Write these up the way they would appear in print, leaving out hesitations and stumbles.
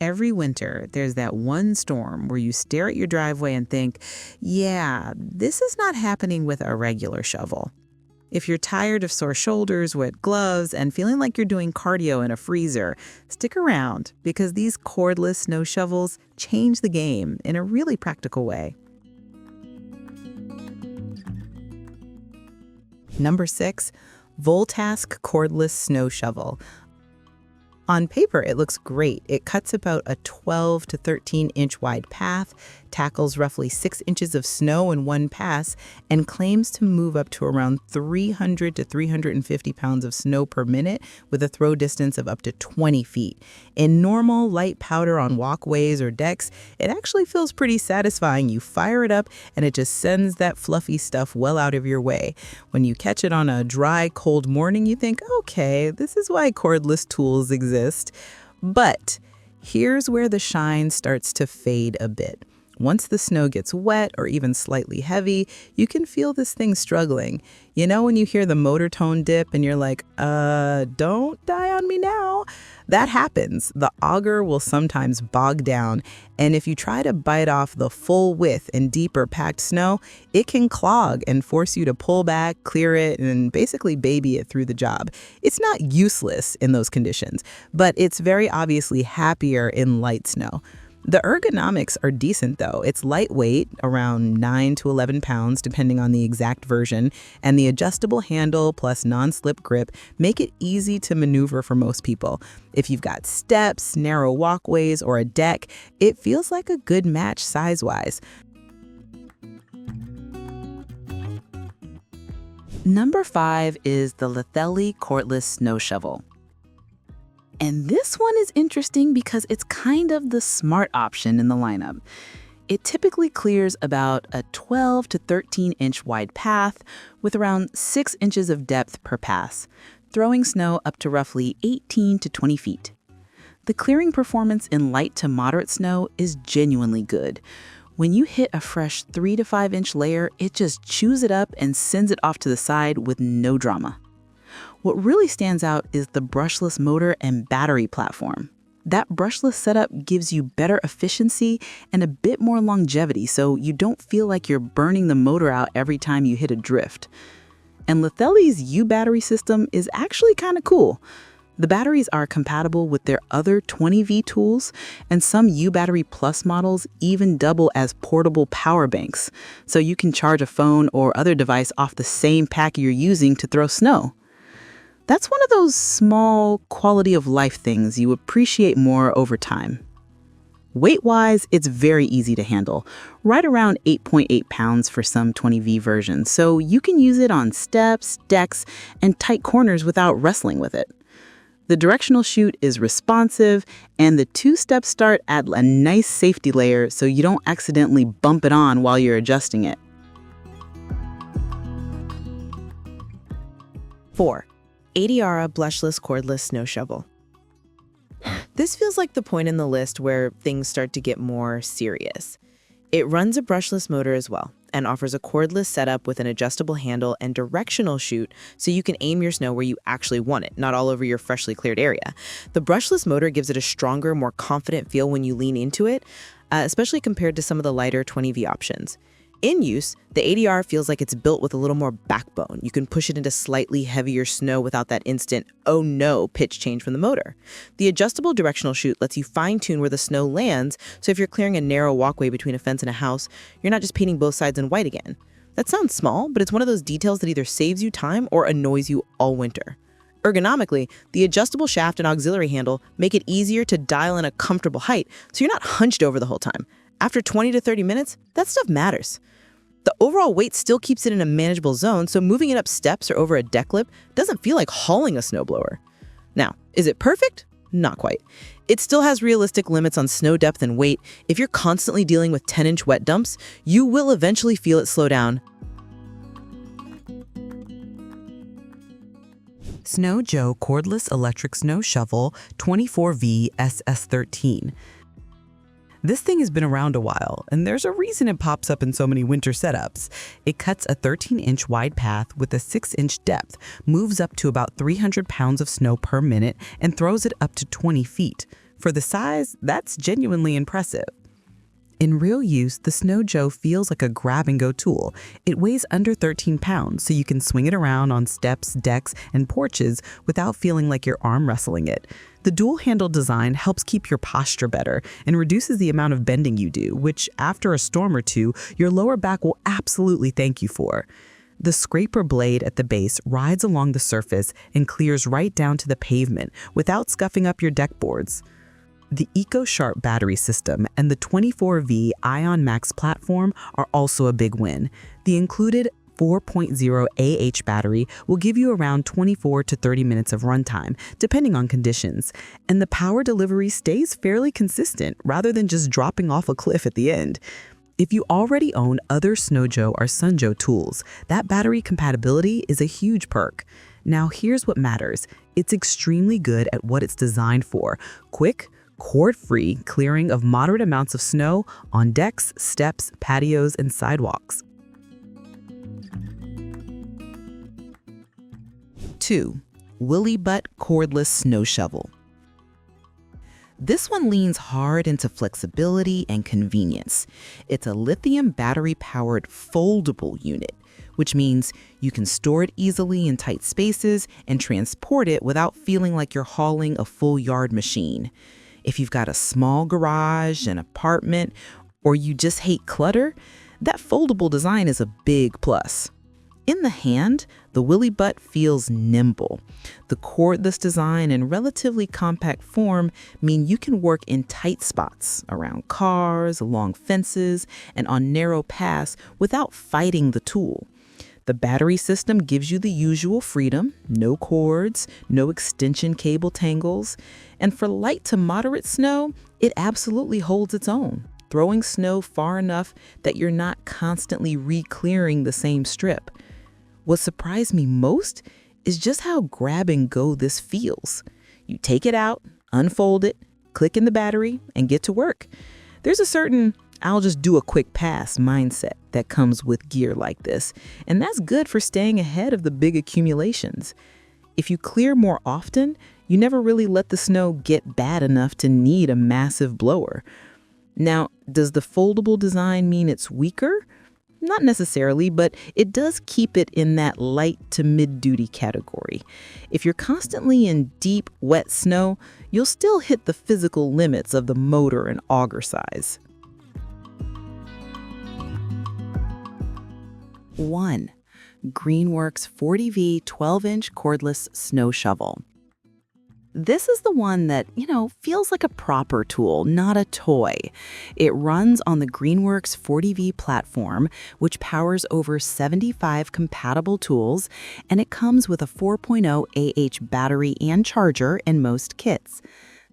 Every winter, there's that one storm where you stare at your driveway and think, yeah, this is not happening with a regular shovel. If you're tired of sore shoulders, wet gloves, and feeling like you're doing cardio in a freezer, stick around because these cordless snow shovels change the game in a really practical way. Number 6, VOLTASK cordless snow shovel. On paper, it looks great. It cuts about a 12 to 13 inch wide path, tackles roughly 6 inches of snow in one pass, and claims to move up to around 300 to 350 pounds of snow per minute with a throw distance of up to 20 feet. In normal, light powder on walkways or decks, it actually feels pretty satisfying. You fire it up and it just sends that fluffy stuff well out of your way. When you catch it on a dry, cold morning, you think, okay, this is why cordless tools exist. But here's where the shine starts to fade a bit. Once the snow gets wet or even slightly heavy, you can feel this thing struggling. You know when you hear the motor tone dip and you're like, don't die on me now? That happens. The auger will sometimes bog down, and if you try to bite off the full width in deeper packed snow, it can clog and force you to pull back, clear it, and basically baby it through the job. It's not useless in those conditions, but it's very obviously happier in light snow. The ergonomics are decent though. It's lightweight, around 9 to 11 pounds depending on the exact version, and the adjustable handle plus non-slip grip make it easy to maneuver for most people. If you've got steps, narrow walkways, or a deck, it feels like a good match size-wise. Number 5 is the Litheli cordless snow shovel. And this one is interesting because it's kind of the smart option in the lineup. It typically clears about a 12 to 13 inch wide path with around 6 inches of depth per pass, throwing snow up to roughly 18 to 20 feet. The clearing performance in light to moderate snow is genuinely good. When you hit a fresh 3 to 5 inch layer, it just chews it up and sends it off to the side with no drama. What really stands out is the brushless motor and battery platform. That brushless setup gives you better efficiency and a bit more longevity, so you don't feel like you're burning the motor out every time you hit a drift. And Litheli's U-battery system is actually kind of cool. The batteries are compatible with their other 20V tools, and some U-Battery Plus models even double as portable power banks, so you can charge a phone or other device off the same pack you're using to throw snow. That's one of those small quality of life things you appreciate more over time. Weight-wise, it's very easy to handle, right around 8.8 pounds for some 20V versions, so you can use it on steps, decks, and tight corners without wrestling with it. The directional chute is responsive, and the two-step start add a nice safety layer so you don't accidentally bump it on while you're adjusting it. 4. AIDERAR Brushless Cordless Snow Shovel. This feels like the point in the list where things start to get more serious. It runs a brushless motor as well and offers a cordless setup with an adjustable handle and directional chute so you can aim your snow where you actually want it, not all over your freshly cleared area. The brushless motor gives it a stronger, more confident feel when you lean into it, especially compared to some of the lighter 20V options. In use, the AIDERAR feels like it's built with a little more backbone. You can push it into slightly heavier snow without that instant, oh no, pitch change from the motor. The adjustable directional chute lets you fine-tune where the snow lands, so if you're clearing a narrow walkway between a fence and a house, you're not just painting both sides in white again. That sounds small, but it's one of those details that either saves you time or annoys you all winter. Ergonomically, the adjustable shaft and auxiliary handle make it easier to dial in a comfortable height, so you're not hunched over the whole time. After 20 to 30 minutes, that stuff matters. The overall weight still keeps it in a manageable zone, so moving it up steps or over a deck lip doesn't feel like hauling a snowblower. Now, is it perfect? Not quite. It still has realistic limits on snow depth and weight. If you're constantly dealing with 10-inch wet dumps, you will eventually feel it slow down. Snow Joe Cordless Electric Snow Shovel 24V SS13. This thing has been around a while, and there's a reason it pops up in so many winter setups. It cuts a 13-inch wide path with a 6-inch depth, moves up to about 300 pounds of snow per minute, and throws it up to 20 feet. For the size, that's genuinely impressive. In real use, the Snow Joe feels like a grab-and-go tool. It weighs under 13 pounds, so you can swing it around on steps, decks, and porches without feeling like you're arm wrestling it. The dual-handle design helps keep your posture better and reduces the amount of bending you do, which, after a storm or two, your lower back will absolutely thank you for. The scraper blade at the base rides along the surface and clears right down to the pavement without scuffing up your deck boards. The EcoSharp battery system and the 24V Ion Max platform are also a big win. The included 4.0 AH battery will give you around 24 to 30 minutes of runtime, depending on conditions, and the power delivery stays fairly consistent rather than just dropping off a cliff at the end. If you already own other Snow Joe or Sun Joe tools, that battery compatibility is a huge perk. Now here's what matters. It's extremely good at what it's designed for: quick, cord-free clearing of moderate amounts of snow on decks, steps, patios, and sidewalks. 2. WILIBUT Cordless Snow Shovel. This one leans hard into flexibility and convenience. It's a lithium battery-powered foldable unit, which means you can store it easily in tight spaces and transport it without feeling like you're hauling a full yard machine. If you've got a small garage, an apartment, or you just hate clutter, that foldable design is a big plus. In the hand, the WILIBUT feels nimble. The cordless design and relatively compact form mean you can work in tight spots, around cars, along fences, and on narrow paths without fighting the tool. The battery system gives you the usual freedom: no cords, no extension cable tangles, and for light to moderate snow, it absolutely holds its own, throwing snow far enough that you're not constantly re-clearing the same strip. What surprised me most is just how grab-and-go this feels. You take it out, unfold it, click in the battery, and get to work. There's a certain "I'll just do a quick pass" mindset that comes with gear like this, and that's good for staying ahead of the big accumulations. If you clear more often, you never really let the snow get bad enough to need a massive blower. Now, does the foldable design mean it's weaker? Not necessarily, but it does keep it in that light to mid-duty category. If you're constantly in deep, wet snow, you'll still hit the physical limits of the motor and auger size. 1. Greenworks 40V 12-inch cordless snow shovel. This is the one that, feels like a proper tool, not a toy. It runs on the Greenworks 40V platform, which powers over 75 compatible tools, and it comes with a 4.0 AH battery and charger in most kits.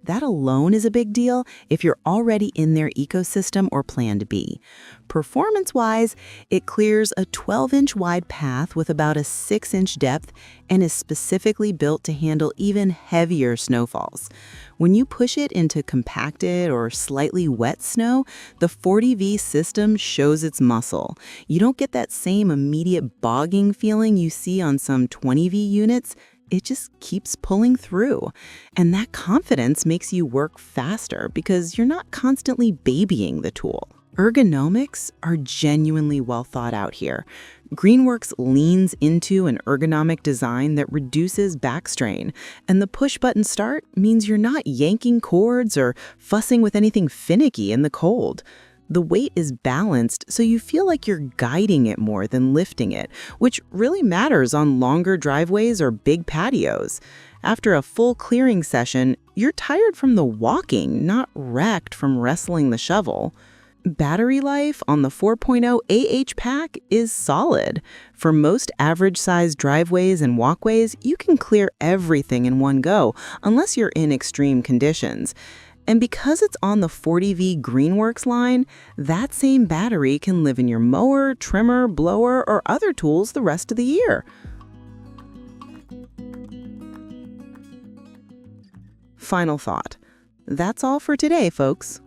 That alone is a big deal if you're already in their ecosystem or plan to be. Performance-wise, it clears a 12-inch wide path with about a 6-inch depth and is specifically built to handle even heavier snowfalls. When you push it into compacted or slightly wet snow, the 40V system shows its muscle. You don't get that same immediate bogging feeling you see on some 20V units. It just keeps pulling through. And that confidence makes you work faster because you're not constantly babying the tool. Ergonomics are genuinely well thought out here. Greenworks leans into an ergonomic design that reduces back strain, and the push-button start means you're not yanking cords or fussing with anything finicky in the cold. The weight is balanced, so you feel like you're guiding it more than lifting it, which really matters on longer driveways or big patios. After a full clearing session, you're tired from the walking, not wrecked from wrestling the shovel. Battery life on the 4.0 AH pack is solid. For most average-sized driveways and walkways, you can clear everything in one go, unless you're in extreme conditions. And because it's on the 40V Greenworks line, that same battery can live in your mower, trimmer, blower, or other tools the rest of the year. Final thought. That's all for today, folks.